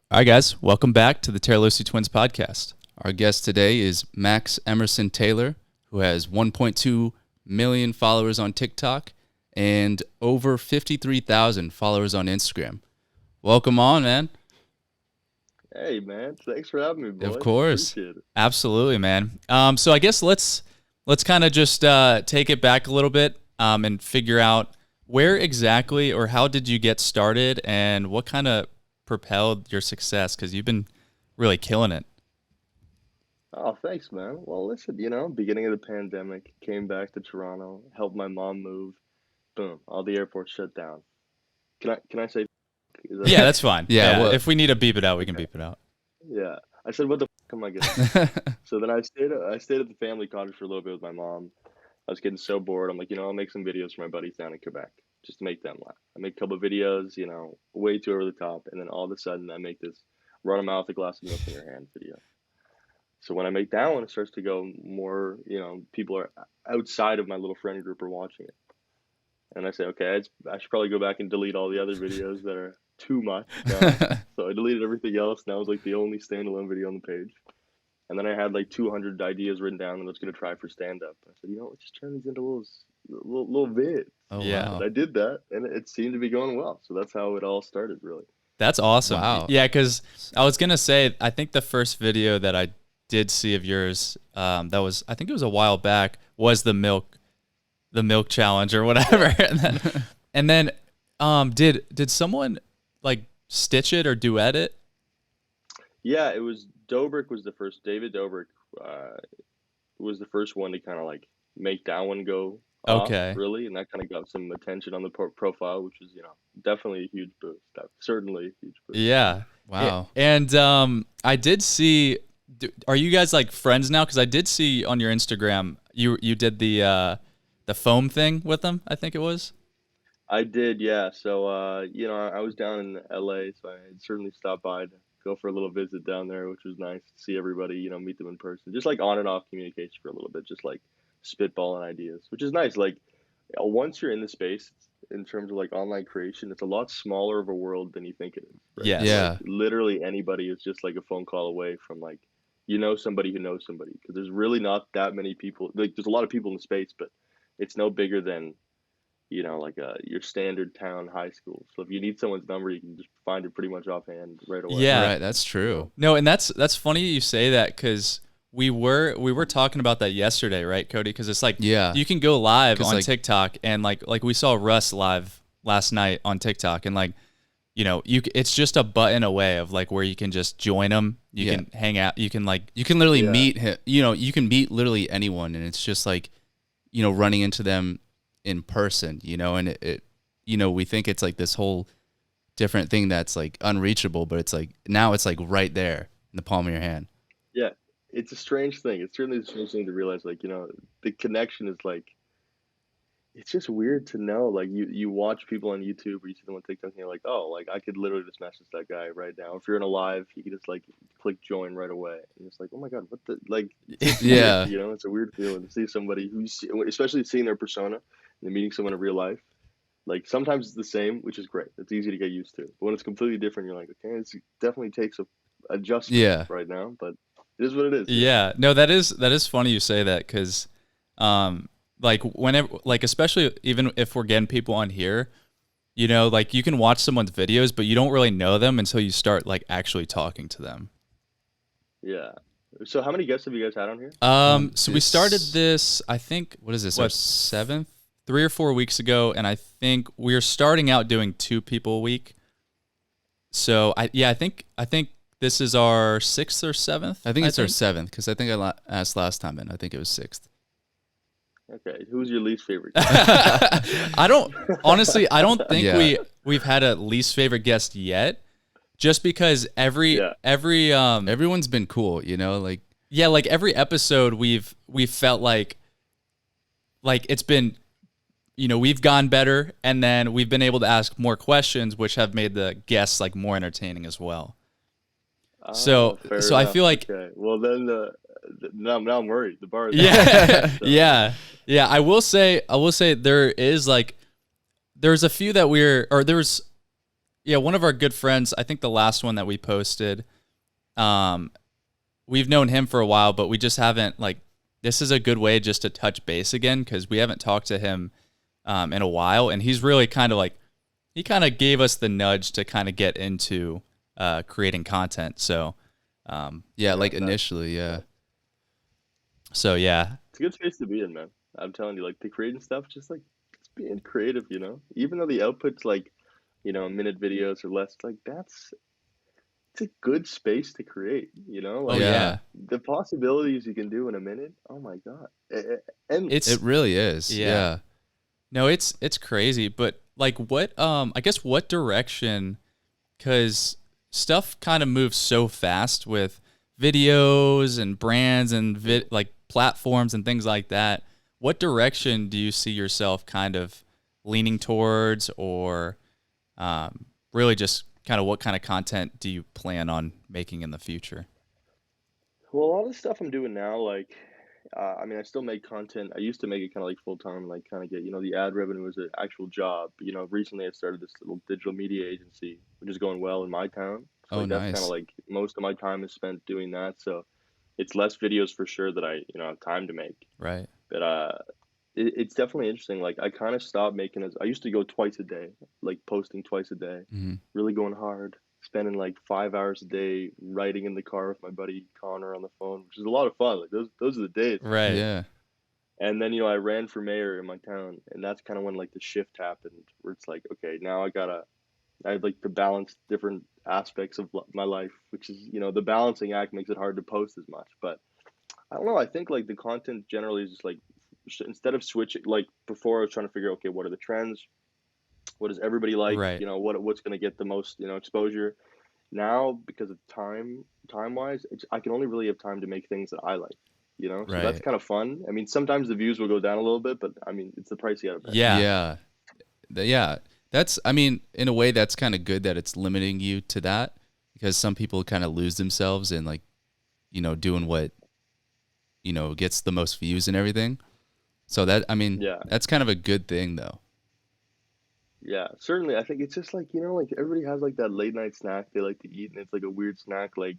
All right, guys, welcome back to the Tiralosi Twins podcast. Our guest today is Max Emerson Taylor, who has 1.2 million followers on TikTok and over 53,000 followers on Instagram. Welcome on, man. Hey, man. Thanks for having me, boy. Of course. Appreciate it. Absolutely, man. So I guess let's kind of just take it back a little bit and figure out where exactly or how did you get started and what kind of propelled your success, because you've been really killing it. Oh, thanks, man. Well, listen, beginning of the pandemic, came back to Toronto, helped my mom move. Boom, all the airports shut down. Can I say? Yeah, that's fine. Yeah, Well, if we need to beep it out, we can beep it out. Yeah. I said, what the am I getting? So then I stayed at the family cottage for a little bit with my mom. I was getting so bored. I'm like, I'll make some videos for my buddies down in Quebec just to make them laugh. I make a couple of videos, way too over the top, and then all of a sudden I make this run a mile with a glass of milk in your hand video. So when I make that one, it starts to go more, people are outside of my little friend group are watching it. And I say, okay, I should probably go back and delete all the other videos that are too much. So I deleted everything else. Now it's like the only standalone video on the page. And then I had like 200 ideas written down that I was going to try for stand-up. I said, let's just turn these into little vids. Oh, yeah. And I did that, and it seemed to be going well. So that's how it all started, really. That's awesome. Wow. Yeah, because I was going to say, I think the first video that I did see of yours, I think it was a while back, was the milk challenge or whatever. and then did someone like stitch it or duet it? Yeah, it was Dobrik was the first. David Dobrik was the first one to kind of like make that one go off, really, and that kind of got some attention on the profile, which is definitely a huge boost. Certainly a huge boost. Yeah. Wow. And I did see. Are you guys like friends now? Because I did see on your Instagram you did the foam thing with them. I think it was. I did, yeah. So I was down in LA, so I certainly stopped by to go for a little visit down there, which was nice to see everybody, meet them in person. Just like on and off communication for a little bit, just like spitballing ideas, which is nice. Like once you're in the space in terms of like online creation, it's a lot smaller of a world than you think it is. Right? Yes. Yeah. Like, literally anybody is just like a phone call away from like somebody who knows somebody, because there's really not that many people. Like there's a lot of people in the space, but it's no bigger than like your standard town high school. So if you need someone's number, you can just find it pretty much offhand right away. Yeah, Right, that's true. No, and that's funny you say that, because we were talking about that yesterday, right, Cody? Because it's like, Yeah. you can go live on like- TikTok, and like we saw Russ live last night on TikTok, and like, it's just a button away of like where you can just join them. You can hang out. You can literally Yeah. meet him. You can meet literally anyone, and it's just like, running into them in person, and it we think it's like this whole different thing that's like unreachable, but it's like now it's like right there in the palm of your hand. Yeah, it's a strange thing. It's certainly a strange thing to realize, like, the connection is like, it's just weird to know. Like, you watch people on YouTube or you see them on TikTok and you're like, oh, like, I could literally just message that guy right now. If you're in a live, you can just, like, click join right away. And it's like, oh my God, what the, like, Yeah. it's a weird feeling to see somebody especially seeing their persona and meeting someone in real life. Like, sometimes it's the same, which is great. It's easy to get used to. But when it's completely different, you're like, okay, it definitely takes a adjustment right now, but it is what it is. Yeah, no, that is funny you say that, because like whenever, like especially even if we're getting people on here, like you can watch someone's videos, but you don't really know them until you start like actually talking to them. Yeah. So how many guests have you guys had on here? So we started this, I think, What is this? What? Our seventh? 3 or 4 weeks ago, and I think we're starting out doing 2 people a week. So I think this is our 6th or 7th. I think it's our 7th, because I think I asked last time, and I think it was 6th. Okay, who's your least favorite? I don't think Yeah. we've had a least favorite guest yet, just because Everyone's been cool, like like every episode we've felt like it's been, we've gone better, and then we've been able to ask more questions, which have made the guests like more entertaining as well. So Fair I enough. feel like Okay. Well, then now I'm worried. The bar is yeah. I will say there's a few that Yeah, one of our good friends, I think the last one that we posted, we've known him for a while, but we just haven't, like, this is a good way just to touch base again because we haven't talked to him in a while. And he's really kind of like, he kind of gave us the nudge to kind of get into creating content. So, Yeah, like initially, yeah. So, yeah. It's a good space to be in, man. I'm telling you, like the creating stuff, just like it's being creative, you know. Even though the output's like, you know, minute videos or less, like it's a good space to create, you know. Oh, Like yeah. the possibilities you can do in a minute. Oh my god, endless. It really is. Yeah. Yeah. No, it's crazy. But like what, I guess what direction, because stuff kind of moves so fast with videos and brands and like platforms and things like that. What direction do you see yourself kind of leaning towards, or really just kind of what kind of content do you plan on making in the future? Well, a lot of the stuff I'm doing now, like, I mean, I still make content. I used to make it kind of like full time, like kind of get, you know, the ad revenue as an actual job. You know, recently I started this little digital media agency, which is going well in my town. So Oh, like that's kind of nice. like most of my time is spent doing that. So it's less videos for sure that I, you know, have time to make. Right. But it's definitely interesting. Like I kind of stopped making as I used to go twice a day, like posting twice a day, Hmm. really going hard, spending like 5 hours a day writing in the car with my buddy Connor on the phone, which is a lot of fun. Like those are the days. Right. Yeah. And then, you know, I ran for mayor in my town, and that's kind of when like the shift happened, where it's like, okay, now I have like to balance different aspects of my life, which is, you know, the balancing act makes it hard to post as much. But I don't know. I think like the content generally is just like instead of switching, like before I was trying to figure, okay, what are the trends? What does everybody like? Right. You know, what's going to get the most, you know, exposure? Now, because of time wise, I can only really have time to make things that I like, you know? So that's Right. kind of fun. I mean, sometimes the views will go down a little bit, but I mean, it's the price you got to pay. Yeah. Yeah. Yeah. That's, I mean, in a way, that's kind of good that it's limiting you to that, because some people kind of lose themselves in, like, doing what, gets the most views and everything. So that, I mean, Yeah. that's kind of a good thing though. Yeah, certainly. I think it's just like, you know, like everybody has like that late night snack they like to eat, and it's like a weird snack. Like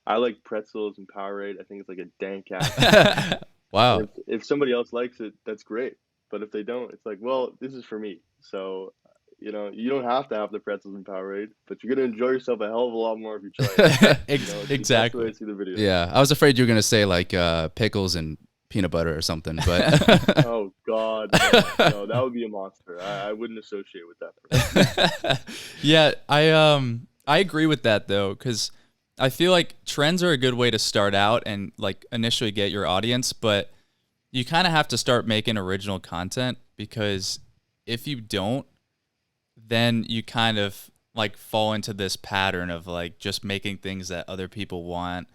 I like pretzels and Powerade. I think it's like a dank ass. And Wow. if somebody else likes it, that's great. But if they don't, it's like, well, this is for me. So, you know, you don't have to have the pretzels and Powerade, but you're gonna enjoy yourself a hell of a lot more if you try it. You know, that's the way I Exactly. see the video. Yeah. I was afraid you were going to say like pickles and peanut butter or something, but Oh God, no, no, that would be a monster. I wouldn't associate with that. Yeah, I agree with that though, because I feel like trends are a good way to start out and like initially get your audience, but you kind of have to start making original content, because if you don't, then you kind of like fall into this pattern of like just making things that other people want.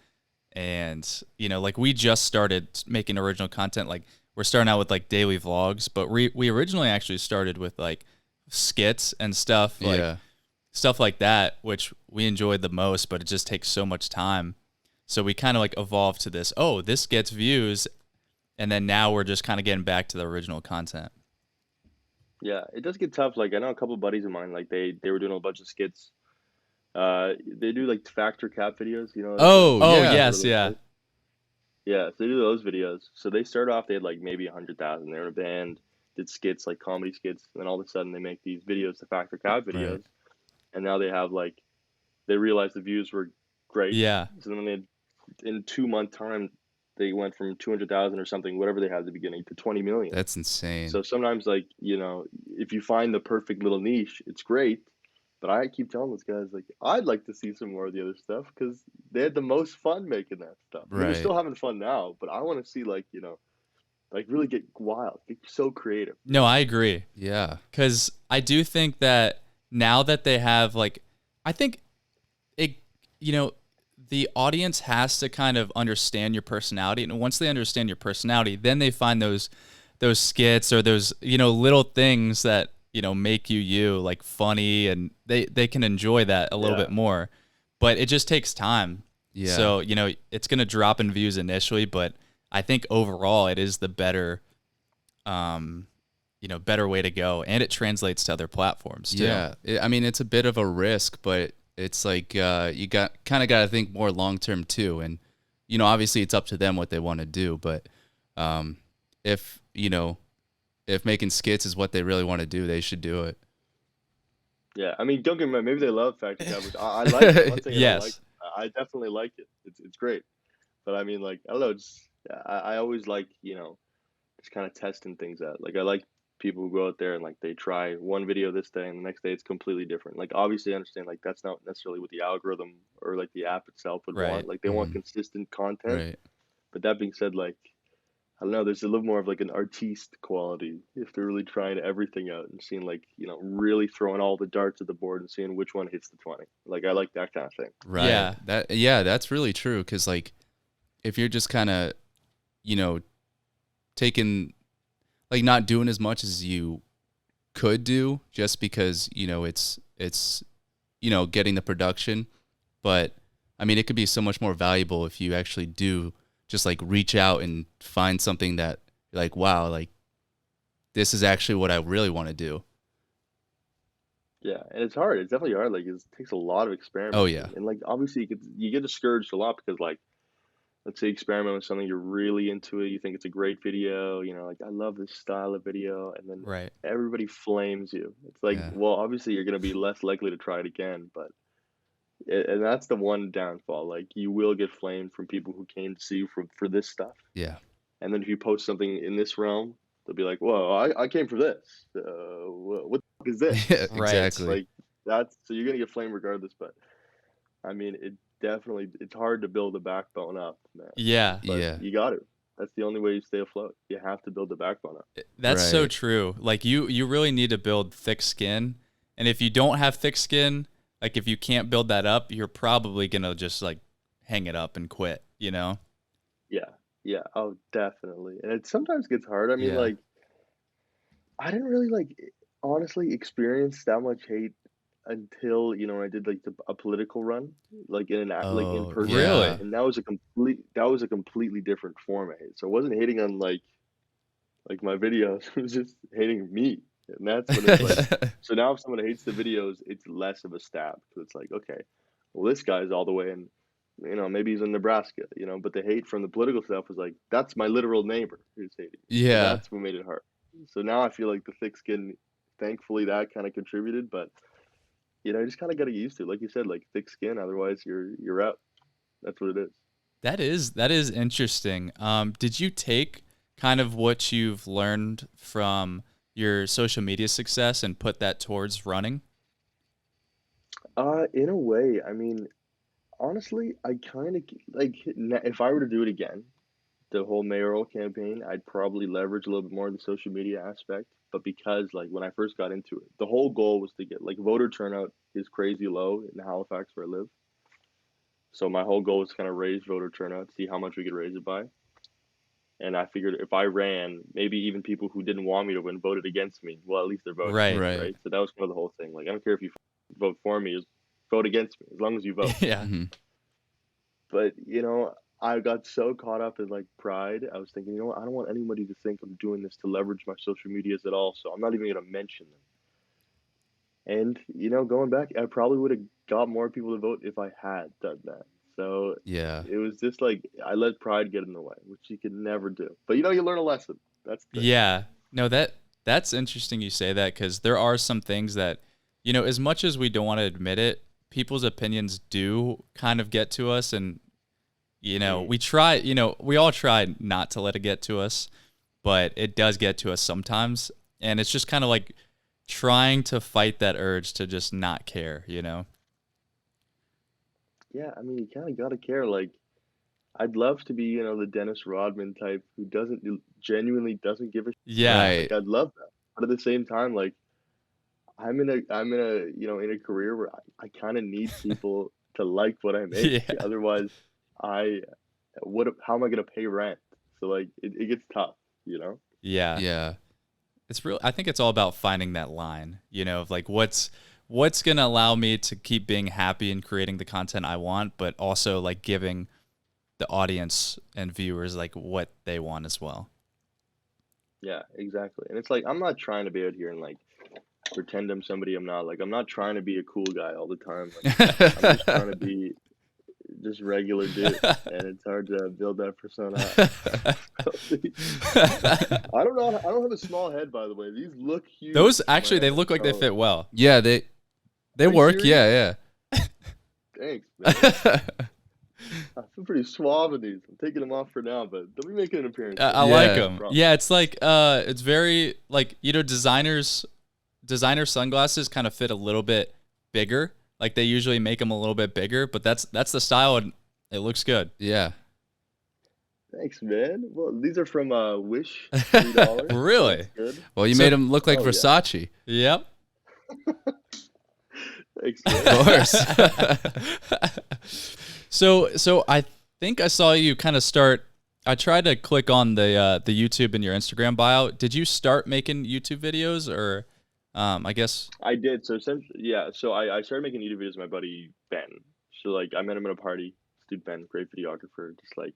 And like we just started making original content. Like we're starting out with like daily vlogs, but we originally actually started with like skits and stuff, like yeah. stuff like that, which we enjoyed the most, but it just takes so much time. So we kind of like evolved to this, oh, this gets views, and then now we're just kind of getting back to the original content. Yeah, it does get tough. Like I know a couple buddies of mine, like they were doing a bunch of skits. They do like factor cap videos, you know. Oh, Oh, yeah. yes, yeah. Yeah, so they do those videos. So they start off, they had like maybe 100,000. They were in a band, did skits like comedy skits, and then all of a sudden they make these videos, the factor cap videos, Right. and now they have like they realized the views were great. Yeah. So then they in 2 month time they went from 200,000 or something, whatever they had at the beginning, to 20 million. That's insane. So sometimes, like, you know, if you find the perfect little niche, it's great. But I keep telling those guys, like, I'd like to see some more of the other stuff because they had the most fun making that stuff. I mean, they're Right. still having fun now, but I want to see, like, you know, like really get wild, get so creative. No, I agree. Yeah. Because I do think that now that they have like, I think it, the audience has to kind of understand your personality, and once they understand your personality, then they find those skits or those little things that make you like funny, and they can enjoy that a little Yeah. bit more. But it just takes time. Yeah. So it's gonna drop in views initially, but I think overall it is the better better way to go, and it translates to other platforms too. Yeah, I mean, it's a bit of a risk, but it's like you got to think more long term too. And obviously, it's up to them what they want to do. But if if making skits is what they really want to do, they should do it. Yeah, I mean, don't get me wrong. Maybe they love Factor Cowboys. I like it. One thing Yes. I definitely like it. It's great. But I mean, like, I don't know. I always like, just kind of testing things out. Like, I like people who go out there and like they try one video this day and the next day it's completely different. Like, obviously, I understand like that's not necessarily what the algorithm or like the app itself would Right. want. Like, they want consistent content. Right. But that being said, like, I don't know, there's a little more of like an artiste quality if they're really trying everything out and seeing like, really throwing all the darts at the board and seeing which one hits the 20. Like, I like that kind of thing. Right. That's really true. Cause like, if you're just kind of, taking, like not doing as much as you could do just because, it's, getting the production, but I mean, it could be so much more valuable if you actually do just like reach out and find something that like, wow, like this is actually what I really want to do. Yeah, and it's hard. It's definitely hard. Like, it takes a lot of experimenting. Oh yeah. And like, obviously, you get discouraged a lot because like, let's say experiment with something, you're really into it, you think it's a great video, like I love this style of video, and then Right. everybody flames you. It's like, Yeah. well, obviously you're gonna be less likely to try it again, but and that's the one downfall. Like, you will get flamed from people who came to see you for this stuff, Yeah. and then if you post something in this realm, they'll be like, "Whoa, I came for this. What the fuck is this?" Yeah, Right. exactly. Like, so you're gonna get flamed regardless. But I mean, it's hard to build a backbone up, man. Yeah. But Yeah. you got to. That's the only way you stay afloat. You have to build the backbone up. That's so Right. true. Like you really need to build thick skin. And if you don't have thick skin, like if you can't build that up, you're probably going to just like hang it up and quit, Yeah. Yeah. Oh, definitely. And it sometimes gets hard. I mean, Yeah. like, I didn't really honestly experience that much hate until, I did like a political run, like like in Oh, person. Really? yeah. And that was a completely different form of hate. So it wasn't hating on like my videos. It was just hating me. And that's when it's like, so now if someone hates the videos, it's less of a stab. So it's like, okay, well, this guy's all the way in, maybe he's in Nebraska, but the hate from the political stuff was like, that's my literal neighbor who's hating me. So Yeah. that's what made it hard. So now I feel like the thick skin, thankfully that kind of contributed, but you just kind of got to get used to it. Like you said, like thick skin, otherwise you're out. That's what it is. That is interesting. Did you take kind of what you've learned from your social media success and put that towards running? In a way, I mean, honestly, I kind of like if I were to do it again, the whole mayoral campaign, I'd probably leverage a little bit more of the social media aspect. But because like when I first got into it, the whole goal was to get like voter turnout is crazy low in Halifax where I live. So my whole goal was to kind of raise voter turnout, see how much we could raise it by. And I figured if I ran, maybe even people who didn't want me to win voted against me. Well, at least they're voting, Right. Right. So that was kind of the whole thing. Like, I don't care if you vote for me, just vote against me, as long as you vote. Yeah. Mhm. But, I got so caught up in like pride. I was thinking, I don't want anybody to think I'm doing this to leverage my social medias at all. So I'm not even going to mention them. And, going back, I probably would have got more people to vote if I had done that. So Yeah. it was just like I let pride get in the way, which you could never do. But you learn a lesson. That's the thing. Yeah. No, that's interesting you say that, because there are some things that, as much as we don't want to admit it, people's opinions do kind of get to us. And, we try, we all try not to let it get to us, but it does get to us sometimes. And it's just kind of like trying to fight that urge to just not care, Yeah, I mean, you kind of gotta care. Like, I'd love to be, the Dennis Rodman type who genuinely doesn't give a shit. Yeah. Right. Like, I'd love that. But at the same time, like, I'm in a career where I kind of need people to like what I make. Yeah. Otherwise, how am I gonna pay rent? So like, it gets tough, Yeah. Yeah. It's real. I think it's all about finding that line, of like what's going to allow me to keep being happy and creating the content I want, but also like giving the audience and viewers like what they want as well. Yeah, exactly. And it's like I'm not trying to be out here and like pretend I'm somebody I'm not. Like I'm not trying to be a cool guy all the time. Like I'm just trying to be just regular dude, and it's hard to build that persona. I don't know. I don't have a small head, by the way. These look huge. Those in my actually, they head, look like they so- fit well. Yeah, they Are you work. serious? Yeah, Thanks, man. yeah. I feel pretty suave in these. I'm taking them off for now, but they'll be making an appearance. I Yeah. like them. Promise. Yeah, it's like it's very like designer sunglasses kind of fit a little bit bigger. Like they usually make them a little bit bigger, but that's the style and it looks good. Yeah. Thanks, man. Well, these are from Wish. $3. Really? That's good. Well, you So- made them look like Oh, yeah. Versace. Yep. Thanks, Of man. course. So I think I saw you kind of start. I tried to click on the YouTube in your Instagram bio. Did you start making YouTube videos, or I guess? I did. So essentially, yeah. So I started making YouTube videos with my buddy Ben. So like I met him at a party. This dude Ben, great videographer. Just like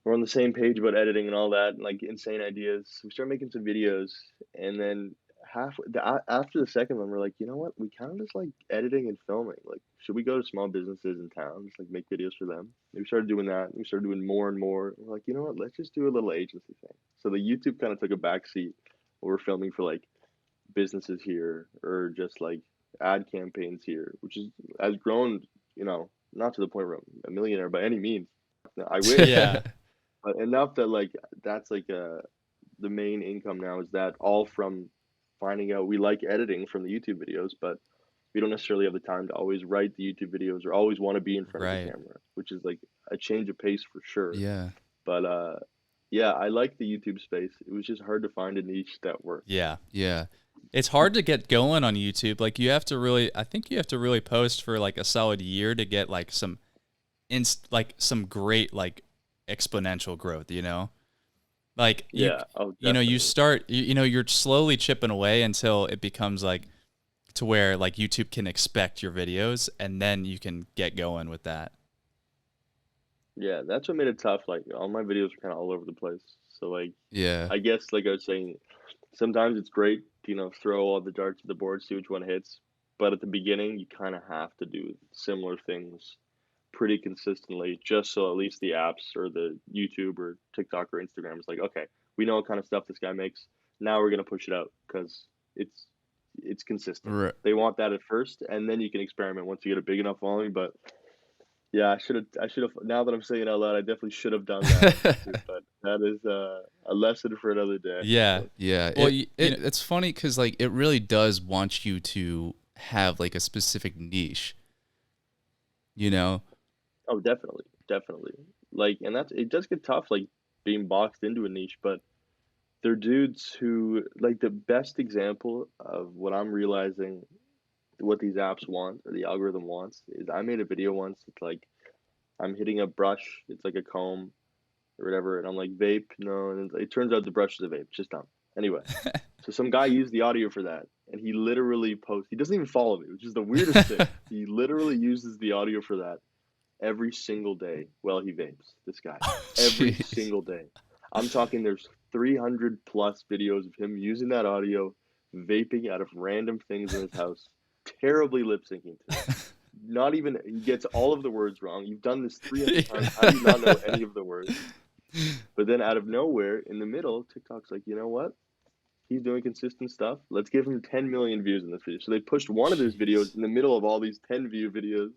we're on the same page about editing and all that, and like insane ideas. We started making some videos, and then after the second one, we're like, you know what? We kind of just like editing and filming. Like, should we go to small businesses in town, just like make videos for them? And we started doing that. And we started doing more and more. We're like, you know what? Let's just do a little agency thing. So the YouTube kind of took a back seat. We're filming for like businesses here or just like ad campaigns here, which has grown, you know, not to the point where I'm a millionaire by any means. I wish, Yeah. but enough that like that's like the main income now is that all from finding out we like editing from the YouTube videos, but we don't necessarily have the time to always write the YouTube videos or always want to be in front of Right. the camera, which is like a change of pace for sure. Yeah. But yeah, I like the YouTube space. It was just hard to find a niche that worked. Yeah. Yeah. It's hard to get going on YouTube. Like I think you have to really post for like a solid year to get like some some great like exponential growth, you know? Like Yeah. Oh, you know, you definitely. start you know, you're slowly chipping away until it becomes like to where like YouTube can expect your videos and then you can get going with that. Yeah, that's what made it tough. Like all my videos are kind of all over the place. So like Yeah. I guess like I was saying, sometimes it's great to, you know, throw all the darts at the board, see which one hits. But at the beginning, you kind of have to do similar things pretty consistently, just so at least the apps or the YouTube or TikTok or Instagram is like, okay, we know what kind of stuff this guy makes. Now we're gonna push it out because it's consistent. Right. They want that at first, and then you can experiment once you get a big enough following. But yeah, I should have. Now that I'm saying it out loud, I definitely should have done that. But that is a lesson for another day. Yeah. Yeah. Well, It's funny because like it really does want you to have like a specific niche. You know? Oh, definitely, definitely. Like, and it does get tough, like being boxed into a niche. But they're dudes who, like, the best example of what I'm realizing, what these apps want or the algorithm wants is I made a video once. It's like I'm hitting a brush. It's like a comb or whatever, and I'm like vape. No, and it turns out the brush is a vape. It's just dumb. Anyway, so some guy used the audio for that, and he literally posts. He doesn't even follow me, which is the weirdest thing. He literally uses the audio for that every single day while he vapes. This guy every Jeez. single day. I'm talking. There's 300 plus videos of him using that audio, vaping out of random things in his house, terribly lip syncing to it. Not even he gets all of the words wrong. You've done this 300 times. How do you not know any of the words? But then out of nowhere, in the middle, TikTok's like, you know what? He's doing consistent stuff. Let's give him 10 million views in this video. So they pushed one of his videos in the middle of all these 10 view videos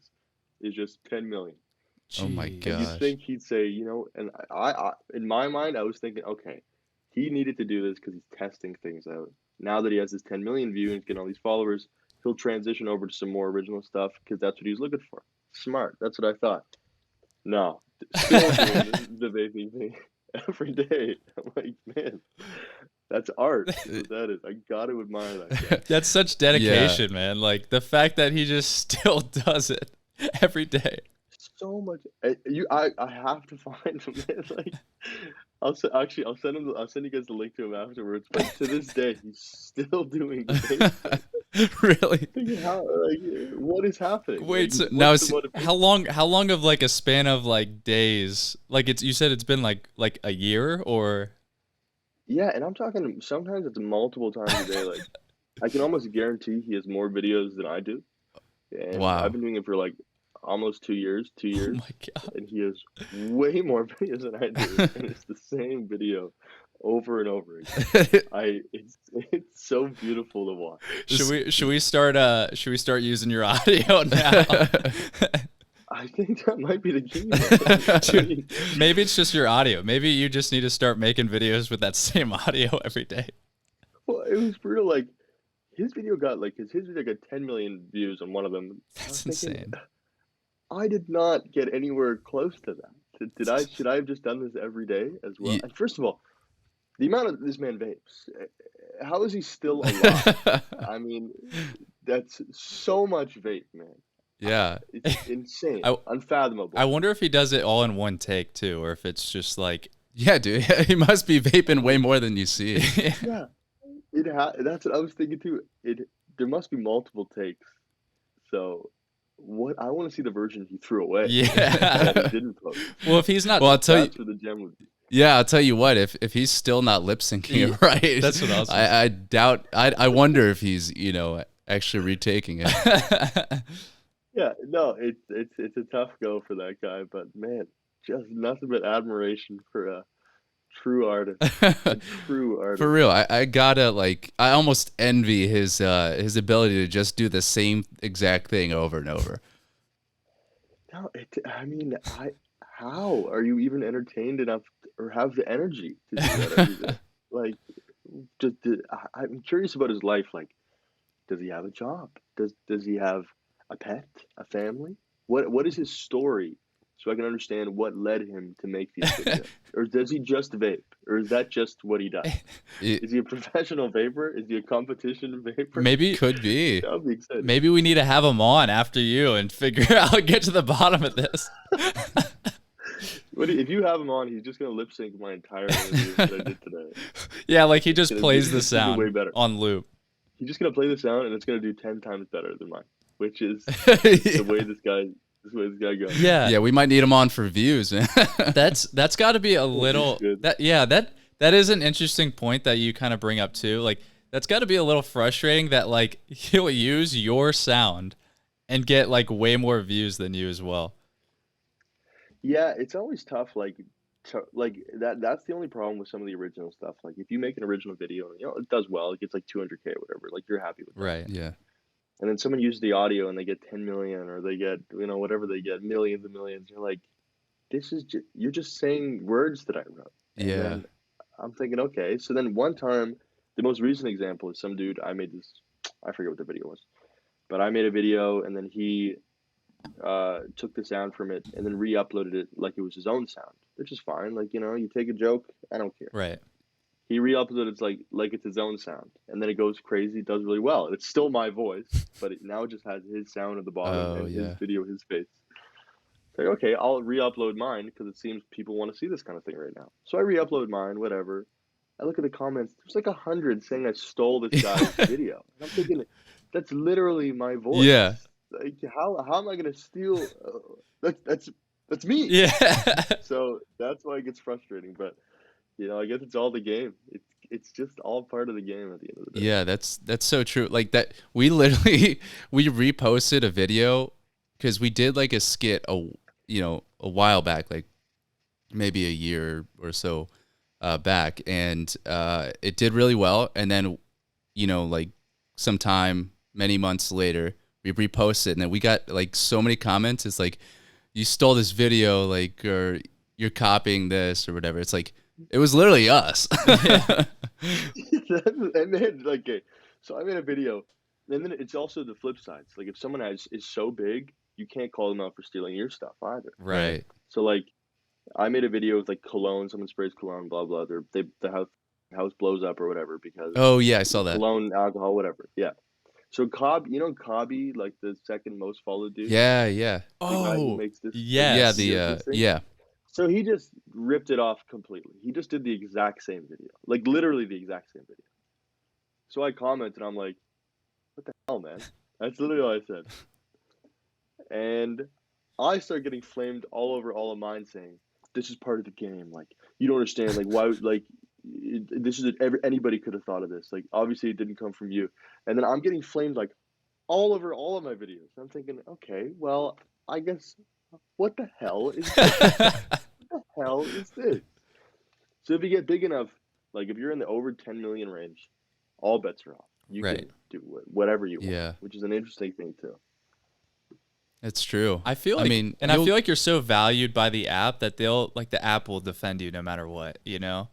is just 10 million. Oh my Jeez. God. You Gosh. think he'd say, you know, and I in my mind, I was thinking, okay, he needed to do this because he's testing things out. Now that he has his 10 million views and getting all these followers, he'll transition over to some more original stuff because that's what he's looking for. Smart. That's what I thought. No, still doing the vaping thing every day. I'm like, man, that's art. That's what that is. I got to admire that guy. That's such dedication, man. Like the fact that he just still does it every day. So much. I have to find him. Man. Like, I'll send him. I'll send you guys the link to him afterwards. But to this day, he's still doing the thing. Really? Thinking what is happening? Wait, Like, so what's now the it's, motivation? how long of like a span of like days? Like you said it's been like a year or Yeah, and I'm talking sometimes it's multiple times a day. Like I can almost guarantee he has more videos than I do, and I've Wow. been doing it for like almost 2 years, two Oh years, my god. and he has way more videos than I do, and it's the same video over and over again. It's so beautiful to watch. Should we start using your audio now? I think that might be the key, man. I Dude, mean, maybe it's just your audio. Maybe you just need to start making videos with that same audio every day. well, it was brutal. Like his video got like, 'cause his video got 10 million views on one of them. I was That's thinking, insane. I did not get anywhere close to that. Did I? Should I have just done this every day as well? Ye- And first of all, the amount of this man vapes, how is he still alive? I mean, that's so much vape, man. Yeah. It's insane, I unfathomable. I wonder if he does it all in one take too, or if it's just like Yeah, dude. He must be vaping way more than you see. Yeah, that's what I was thinking too. There must be multiple takes. So, what I want to see the version he threw away that yeah. he didn't post. Well, if he's not, Well, I'll tell you. That's where the gem would be. Yeah, I'll tell you what. If he's still not lip syncing it right, That's what I was I doubt. I wonder if he's actually retaking it. Yeah, no, it's a tough go for that guy, but man, just nothing but admiration for a true artist. A true artist. For real, I gotta I almost envy his ability to just do the same exact thing over and over. No, I mean, how are you even entertained enough or have the energy to do that every day? Like, I'm curious about his life. Like, does he have a job? Does he have a pet, a family? What is his story? So I can understand what led him to make these videos. Or does he just vape? Or is that just what he does? Is he a professional vapor? Is he a competition vapor? maybe Could be. That would be exciting. maybe we need to have him on after you and figure out, get to the bottom of this. If you have him on, he's just gonna lip sync my entire interview that I did today. Yeah, like he just It's plays the it's gonna be way sound better. on loop. He's just gonna play the sound and it's gonna do 10 times better than mine, which is the way this guy goes. Yeah, Yeah, we might need him on for views, man. that's got to be a little good. that is an interesting point that you kind of bring up too. Like that's got to be a little frustrating that like he'll use your sound and get like way more views than you as well. Yeah, it's always tough. Like that's the only problem with some of the original stuff. Like if you make an original video and it does well, it gets like 200K or whatever. Like you're happy with that. Right. Yeah. And then someone uses the audio and they get 10 million or they get whatever they get, millions and millions. You're like, you're just saying words that I wrote. And Yeah. then I'm thinking, okay. So then one time, the most recent example is some dude. I forget what the video was, but I made a video and then he took the sound from it and then re-uploaded it like it was his own sound, which is fine. Like you take a joke, I don't care. Right. He re-uploaded it like it's his own sound, and then it goes crazy. It does really well. It's still my voice, but now it just has his sound at the bottom Oh, and yeah. his video, his face. It's like, okay, I'll re-upload mine because it seems people want to see this kind of thing right now. So I re-upload mine, whatever. I look at the comments. There's like 100 saying I stole this guy's video. And I'm thinking, that's literally my voice. Yeah. Like, how am I gonna steal? That's me. Yeah. So that's why it gets frustrating. But I guess it's all the game. It's just all part of the game at the end of the day. Yeah, that's so true. Like that, we literally we reposted a video because we did like a skit a while back, like maybe a year or so back, and it did really well. And then like sometime many months later, we reposted, and then we got like so many comments. It's like, you stole this video, like, or you're copying this or whatever. It's like, it was literally us. And then, okay, so I made a video, and then it's also the flip side. So, like, if someone is so big, you can't call them out for stealing your stuff either. Right. So, like, I made a video with like cologne. Someone sprays cologne, blah blah. The house blows up or whatever because Oh yeah, I saw that. cologne, alcohol, whatever. Yeah. So Cobby, like the second most followed dude. Yeah, yeah. The guy who Oh, makes this. yes. Yeah, this thing. yeah. So he just ripped it off completely. He just did the exact same video, like literally the exact same video. So I commented, I'm like, "What the hell, man?" That's literally all I said. And I start getting flamed all over all of mine, saying, "This is part of the game. Like, you don't understand. Like, why? Like, this is anybody could have thought of this. Like, obviously, it didn't come from you. And then I'm getting flamed like all over all of my videos. I'm thinking, okay, well, I guess what the hell is this? What the hell is this? So if you get big enough, like if you're in the over 10 million range, all bets are off. You Right. can do whatever you want, Yeah. which is an interesting thing too. It's true. I feel like, I feel like you're so valued by the app that the app will defend you no matter what, you know?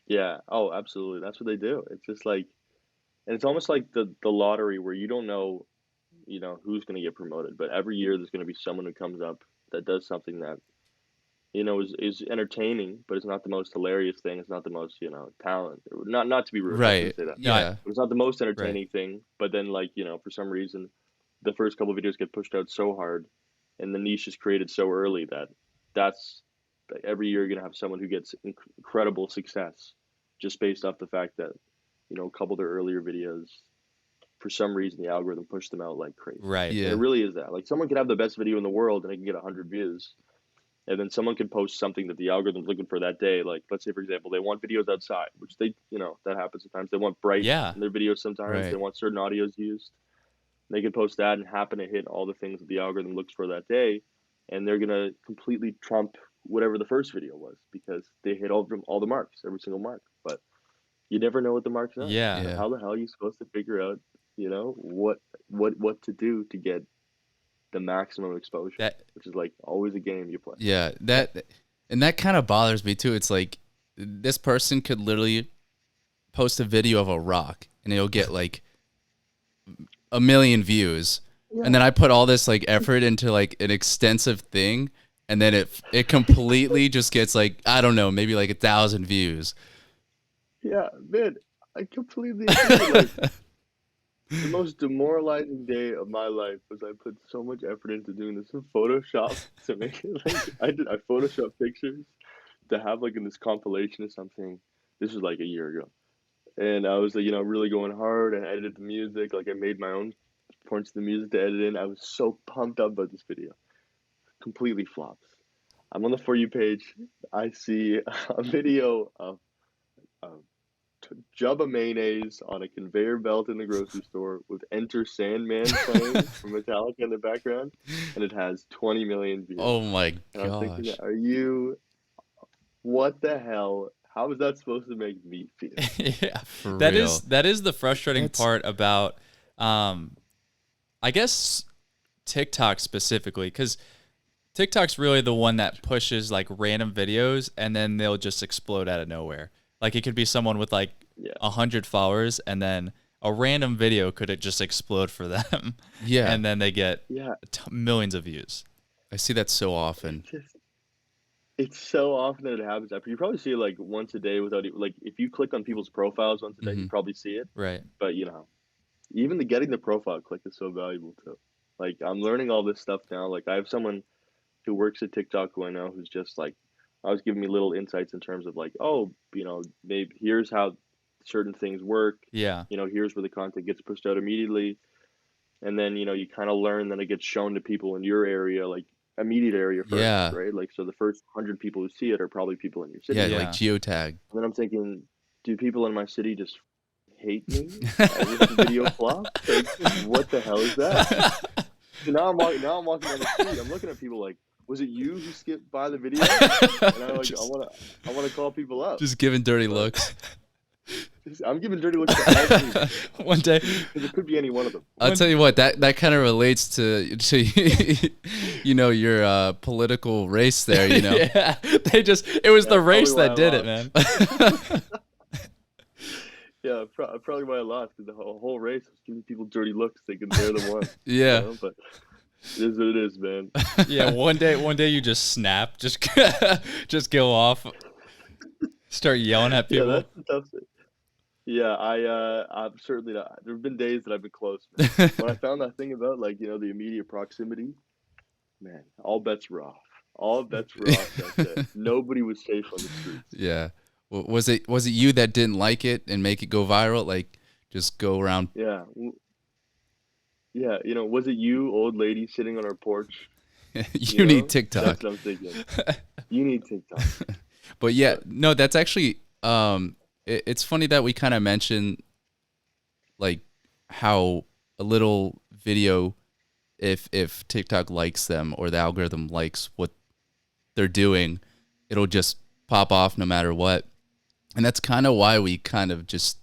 Yeah. Oh, absolutely. That's what they do. It's just like, and it's almost like the lottery where you don't know, who's going to get promoted, but every year there's going to be someone who comes up that does something that, is entertaining, but it's not the most hilarious thing. It's not the most, talent. Not to be rude. I shouldn't Right. say that. Yeah. It's not the most entertaining thing, but then like, for some reason, the first couple of videos get pushed out so hard, and the niche is created so early that's like, every year you're gonna have someone who gets incredible success, just based off the fact that, a couple of their earlier videos, for some reason, the algorithm pushed them out like crazy. Right. Yeah. And it really is that. Like someone could have the best video in the world and it can get 100 views, and then someone can post something that the algorithm's looking for that day. Like, let's say, for example, they want videos outside, which they, that happens sometimes. They want bright Yeah. in their videos sometimes. Right. They want certain audios used. They can post that and happen to hit all the things that the algorithm looks for that day, and they're gonna completely trump whatever the first video was because they hit all the marks, every single mark. But you never know what the marks are. Yeah. So Yeah. how the hell are you supposed to figure out, what to do to get the maximum exposure? That Which is like always a game you play. Yeah, that kind of bothers me too. It's like this person could literally post a video of a rock and it'll get like 1 million views. And then I put all this like effort into like an extensive thing, and then it completely just gets like, I don't know, maybe like 1,000 views. Yeah, man, I completely agree. Like, the most demoralizing day of my life was I put so much effort into doing this in Photoshop to make it like I photoshopped pictures to have like in this compilation or something. This was like a year ago. And I was like, really going hard. I edited the music, like I made my own points of the music to edit in. I was so pumped up about this video. Completely flops. I'm on the For You page. I see a video of Jubba mayonnaise on a conveyor belt in the grocery store with Enter Sandman playing from Metallica in the background, and it has 20 million views. Oh my And I'm gosh. thinking, what the hell? How is that supposed to make me feel? yeah. For That real. is the frustrating It's- part about I guess TikTok specifically, because TikTok's really the one that pushes like random videos and then they'll just explode out of nowhere. Like it could be someone with like Yeah. 100 followers and then a random video could just explode for them. Yeah. And then they get Yeah, millions of views. I see that so often. it's so often that it happens. You probably see it like once a day without like if you click on people's profiles once a day, you probably see it. Right. But even getting the profile click is so valuable too. Like I'm learning all this stuff now. Like I have someone who works at TikTok who I know who's just like I was giving me little insights in terms of like, oh, maybe here's how certain things work. Yeah. Here's where the content gets pushed out immediately. And then, you kind of learn that it gets shown to people in your area, like immediate area first, Yeah. right? Like, so the first 100 people who see it are probably people in your city. Yeah, Yeah. like geotag. And then I'm thinking, do people in my city just hate me? This video flop? Like, what the hell is that? So now I'm walking down the street. I'm looking at people like, was it you who skipped by the video? And I'm like, I want to call people up. Just giving dirty looks. I'm giving dirty looks to everyone One day, because it could be any one of them. I'll tell you what, that kind of relates to your political race there, yeah, it was the Yeah, race probably that did why I it, man. Yeah, probably why I lost because the whole race was giving people dirty looks, thinking they're the one. Yeah. But it is what it is, man. Yeah, one day you just snap, just go off, start yelling at Yeah, people. that's the tough thing. Yeah, I'm certainly not. There have been days that I've been close. Man. When I found that thing about the immediate proximity, man, all bets were off. All bets were off that day. Nobody was safe on the streets. Yeah. Was it you that didn't like it and make it go viral? Like, just go around. Yeah. Yeah, was it you, old lady, sitting on our porch? You need TikTok. That's what I'm thinking. You need TikTok. But yeah, no, that's actually It's funny that we kind of mentioned like how a little video, if TikTok likes them or the algorithm likes what they're doing, it'll just pop off no matter what. And that's kind of why we kind of just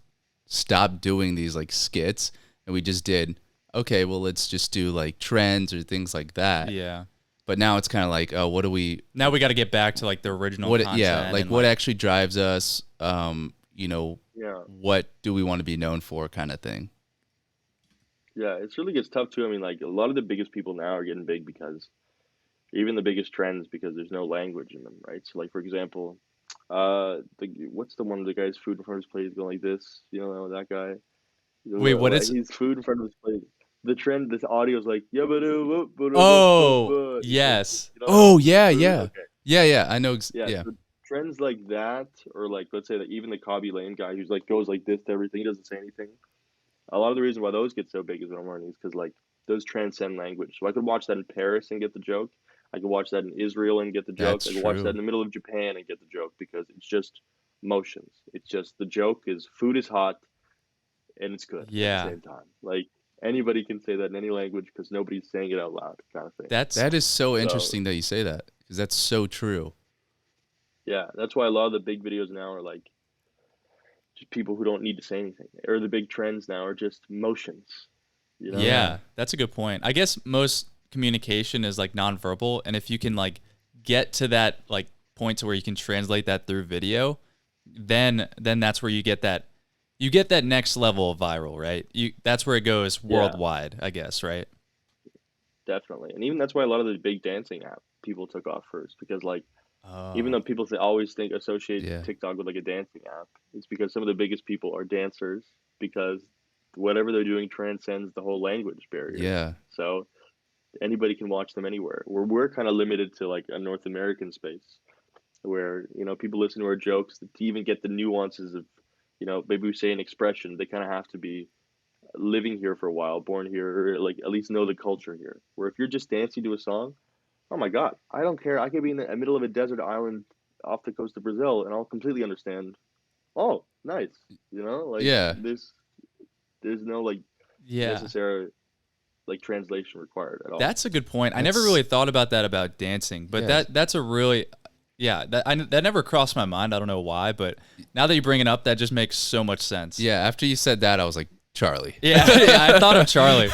stopped doing these like skits, and we just did, okay, well, let's just do like trends or things like that. Yeah. But now it's kind of like, oh, what do we? Now we got to get back to like the original What? content. Yeah, like and, what actually drives us? You know, Yeah. what do we want to be known for, kind of thing. Yeah, it really gets tough too. I mean, like a lot of the biggest people now are getting big because even the biggest trends because there's no language in them, right? So like for example, what's the one of the guy's food in front of his plate is going like this? You know that guy? Wait, what is? He's food in front of his plate. The trend, this audio is like Oh, yes. You know Oh that yeah, food? yeah, Okay. yeah. I know. Yeah, Yeah, so trends like that, or like let's say that even the Cobby Lane guy who's like goes like this to everything, he doesn't say anything. A lot of the reason why those get so big is what I'm learning is because like those transcend language. So I could watch that in Paris and get the joke. I could watch that in Israel and get the joke. That's I could watch true. that in the middle of Japan and get the joke because it's just motions. It's just the joke is food is hot and it's good at Yeah. the same time. Like anybody can say that in any language because nobody's saying it out loud, kind of thing. that is so So interesting that you say that, because that's so true. yeah, that's why a lot of the big videos now are like just people who don't need to say anything, or the big trends now are just motions. You know? Yeah, that's a good point. I guess most communication is like nonverbal, and if you can like get to that like point to where you can translate that through video, then that's where you get that next level of viral, right? That's where it goes Yeah, worldwide, I guess, right? definitely. And even that's why a lot of the big dancing app people took off first because like even Oh, though people say always think associate Yeah, TikTok with like a dancing app, it's because some of the biggest people are dancers because whatever they're doing transcends the whole language barrier. yeah, So anybody can watch them anywhere. Where we're kind of limited to like a North American space where, you know, people listen to our jokes to even get the nuances of, you know, maybe we say an expression, they kind of have to be living here for a while, born here, or like at least know the culture here. Where if you're just dancing to a song, oh my God, I don't care. I could be in the middle of a desert island off the coast of Brazil and I'll completely understand. Oh, nice. You know, like yeah. there's no like yeah. necessary like translation required at all. That's a good point. I never That's really thought about that about dancing, but yeah, that's a really that never crossed my mind. I don't know why, but now that you bring it up, that just makes so much sense. yeah. After you said that, I was like, Charlie. Yeah, yeah, I thought of Charlie.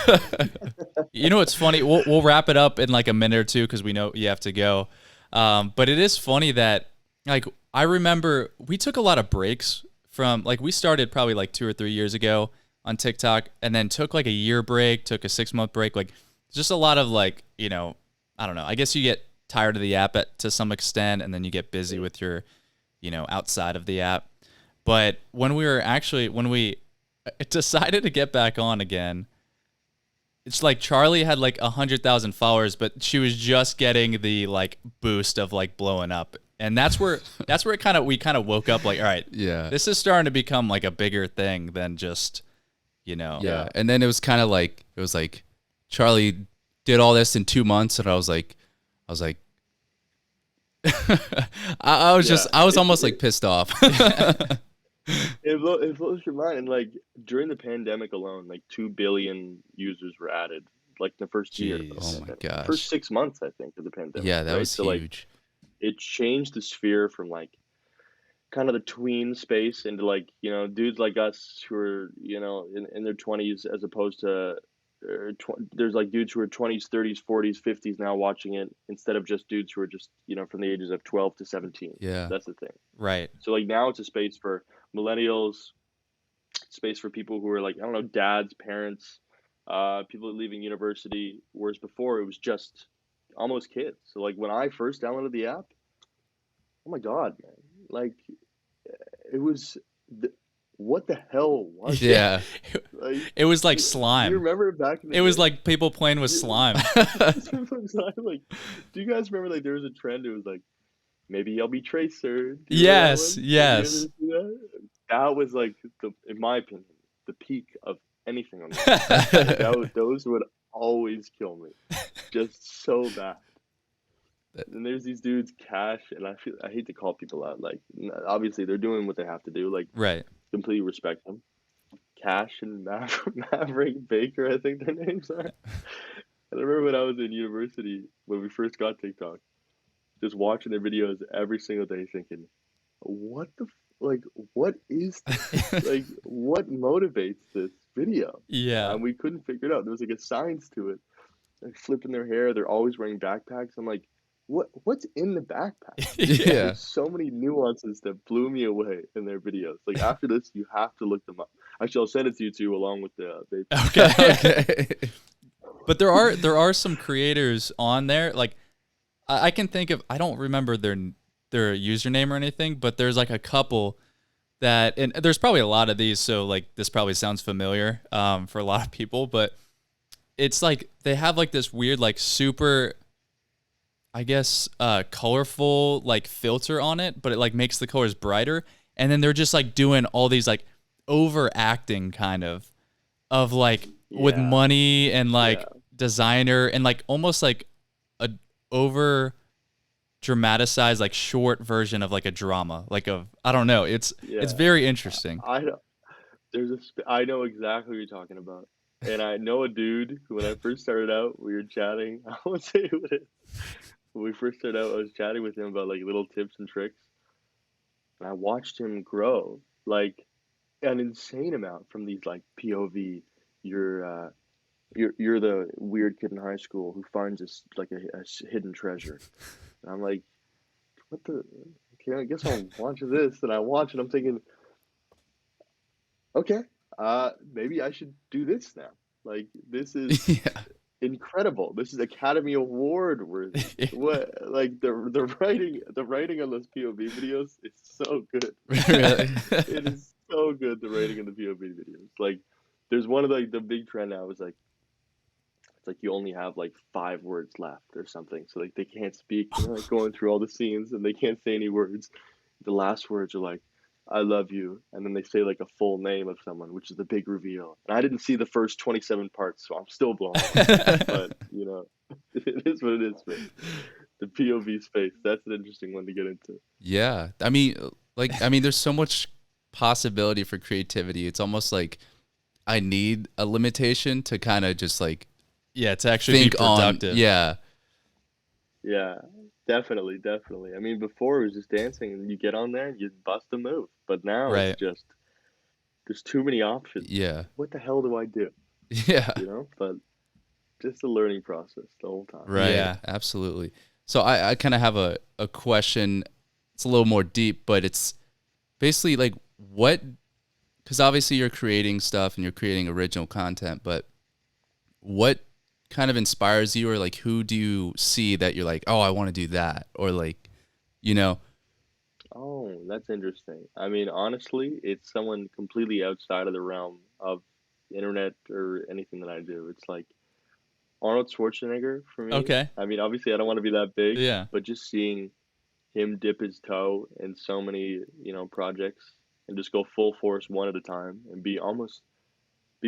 You know what's funny? We'll wrap it up in like a minute or two because we know you have to go. But it is funny that like I remember we took a lot of breaks from like we started probably like 2 or 3 years ago on TikTok and then took like a year break, took a 6 month break. Like just a lot of like, you know, I don't know. I guess you get tired of the app to some extent and then you get busy with your, you know, outside of the app. But when we decided to get back on again, it's like Charlie had like 100,000 followers, but she was just getting the like boost of like blowing up, and that's where we kind of woke up like, all right, Yeah, this is starting to become like a bigger thing than just, you know. yeah. And then it was kind of like Charlie did all this in 2 months, and I was like, I was Yeah, I was almost like pissed off. it blows your mind. And like during the pandemic alone, like 2 billion users were added. Like the first year of the Oh Jeez. my pandemic, gosh. first 6 months I think of the pandemic. Yeah, that Right, was so like huge. it changed the sphere from like kind of the tween space into like you know dudes like us who are you know in their 20s as opposed to there's like dudes who are 20s 30s 40s 50s now watching it instead of just dudes who are just you know from the ages of 12 to 17. Yeah, That's the thing. Right. So like now it's a space for millennials, space for people who are like I don't know dads, parents, people leaving university. Whereas before it was just almost kids. So like when I first downloaded the app, oh my God, man, like it was the, what the hell was it? yeah. Like It was like do you slime. remember back in the It was day? like people playing with slime. Like, do you guys remember like there was a trend? It was like maybe I'll be Tracer. Do you remember that Yes, one? Did you ever yes. see that? That was like the, in my opinion, the peak of anything on the app. Like, those would always kill me, just so bad. And there's these dudes, Cash, and I hate to call people out. Like, obviously they're doing what they have to do. Like, Right. completely respect them. Cash and Maverick Baker, I think their names are. And I remember when I was in university, when we first got TikTok, just watching their videos every single day, thinking, what the, like, what is this? Like, what motivates this video? Yeah. And we couldn't figure it out. There was like a science to it. They're flipping their hair. They're always wearing backpacks. I'm like, what's in the backpack? Yeah. There's so many nuances that blew me away in their videos. Like, after this, you have to look them up. Actually, I'll send it to you too, along with the. Okay. But there are some creators on there. Like, I can think of, I don't remember their username or anything, but there's like a couple that, and there's probably a lot of these, so like this probably sounds familiar for a lot of people, but it's like they have like this weird, like super, I guess, colorful like filter on it, but it like makes the colors brighter. And then they're just like doing all these like overacting kind of like with money and like designer and like almost like a over dramatized like short version of like a drama, like I don't know. It's very interesting. I know. I know exactly what you're talking about. And I know a dude who, when I first started out, we were chatting. I won't say who it is. When we first started out, I was chatting with him about like little tips and tricks. And I watched him grow like an insane amount from these like POV. You're the weird kid in high school who finds this like a hidden treasure. And I'm like, what the? Okay, I guess I'll watch this. And I watch it. I'm thinking, okay, maybe I should do this now. Like, this is incredible. This is Academy Award worthy. What, like the writing on those POV videos is so good. Really? It is so good. The writing on the POV videos. Like, there's one of the big trend now is like, it's like you only have like 5 words left or something. So like they can't speak. They're like going through all the scenes and they can't say any words. The last words are like, I love you. And then they say like a full name of someone, which is the big reveal. And I didn't see the first 27 parts, so I'm still blown away. But, you know, it is what it is, man. The POV space, that's an interesting one to get into. Yeah. I mean, there's so much possibility for creativity. It's almost like I need a limitation to kind of just like, to actually be productive. Yeah, definitely. I mean, before it was just dancing and you get on there and you bust a move. But now it's just, there's too many options. Yeah. What the hell do I do? Yeah. You know, but just a learning process the whole time. Right. Yeah, absolutely. So I kind of have a question. It's a little more deep, but it's basically like because obviously you're creating stuff and you're creating original content, but what kind of inspires you, or like who do you see that you're like, oh, I want to do that, or like, you know? Oh, that's interesting. I mean, honestly, it's someone completely outside of the realm of the internet or anything that I do. It's like Arnold Schwarzenegger for me. Okay. I mean, obviously I don't want to be that big, Yeah. but just seeing him dip his toe in so many, you know, projects and just go full force one at a time and be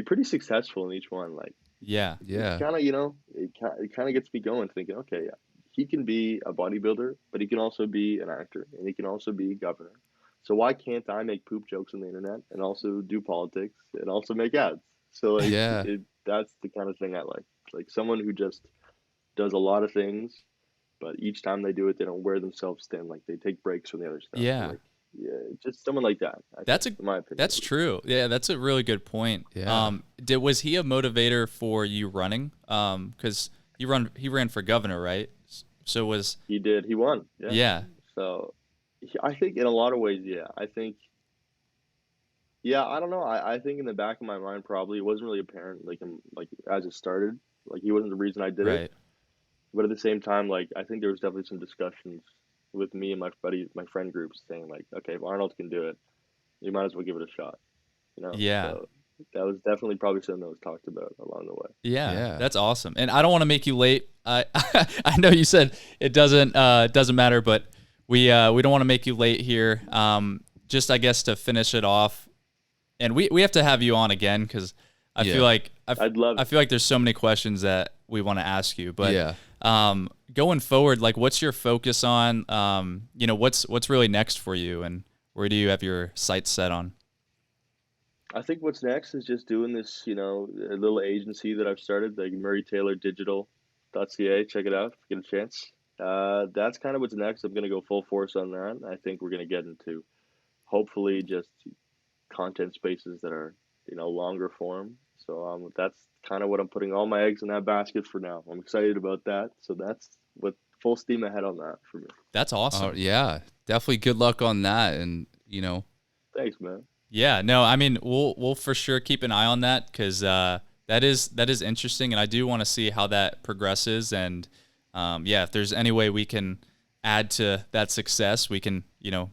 pretty successful in each one. Like, yeah. Kind of, you know, it kind of gets me going, thinking, okay, he can be a bodybuilder, but he can also be an actor, and he can also be governor. So why can't I make poop jokes on the internet and also do politics and also make ads? So like, that's the kind of thing I like someone who just does a lot of things, but each time they do it, they don't wear themselves thin. Like, they take breaks from the other stuff. Yeah. Like, just someone like that. In my opinion. That's true. Yeah, that's a really good point. Yeah. Was he a motivator for you running? Because he ran for governor, right? So he did. He won. Yeah. So I think in a lot of ways, I think, I don't know. I think in the back of my mind, probably it wasn't really apparent, like as it started, like he wasn't the reason I did it. But at the same time, like, I think there was definitely some discussions with me and my friend groups saying like, okay, if Arnold can do it, you might as well give it a shot. You know? Yeah. So that was definitely probably something that was talked about along the way. Yeah. That's awesome. And I don't want to make you late. I know you said it doesn't matter, but we don't want to make you late here. Just I guess to finish it off, and we have to have you on again because I feel like I'd love it. I feel like there's so many questions that we want to ask you, but Going forward, like what's your focus on? You know, what's really next for you, and where do you have your sights set on? I think what's next is just doing this, you know, a little agency that I've started, like murraytaylordigital.ca. Check it out if you get a chance. That's kind of what's next. I'm going to go full force on that. I think we're going to get into hopefully just content spaces that are, you know, longer form. So that's kind of what I'm putting all my eggs in that basket for now. I'm excited about that. So that's what full steam ahead on that for me. That's awesome. Yeah, definitely good luck on that. And, you know, Thanks, man. Yeah, no, I mean, we'll for sure keep an eye on that because that is interesting, and I do want to see how that progresses. And yeah, if there's any way we can add to that success, we can, you know,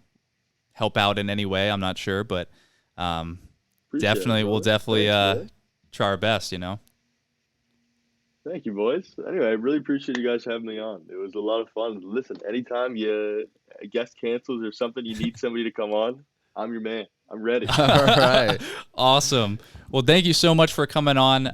help out in any way. I'm not sure, but definitely, we'll definitely Thanks, try our best. You know. thank you, boys. Anyway, I really appreciate you guys having me on. It was a lot of fun. Listen, anytime a guest cancels or something, you need somebody to come on, I'm your man. I'm ready. all right. Awesome. Well, thank you so much for coming on.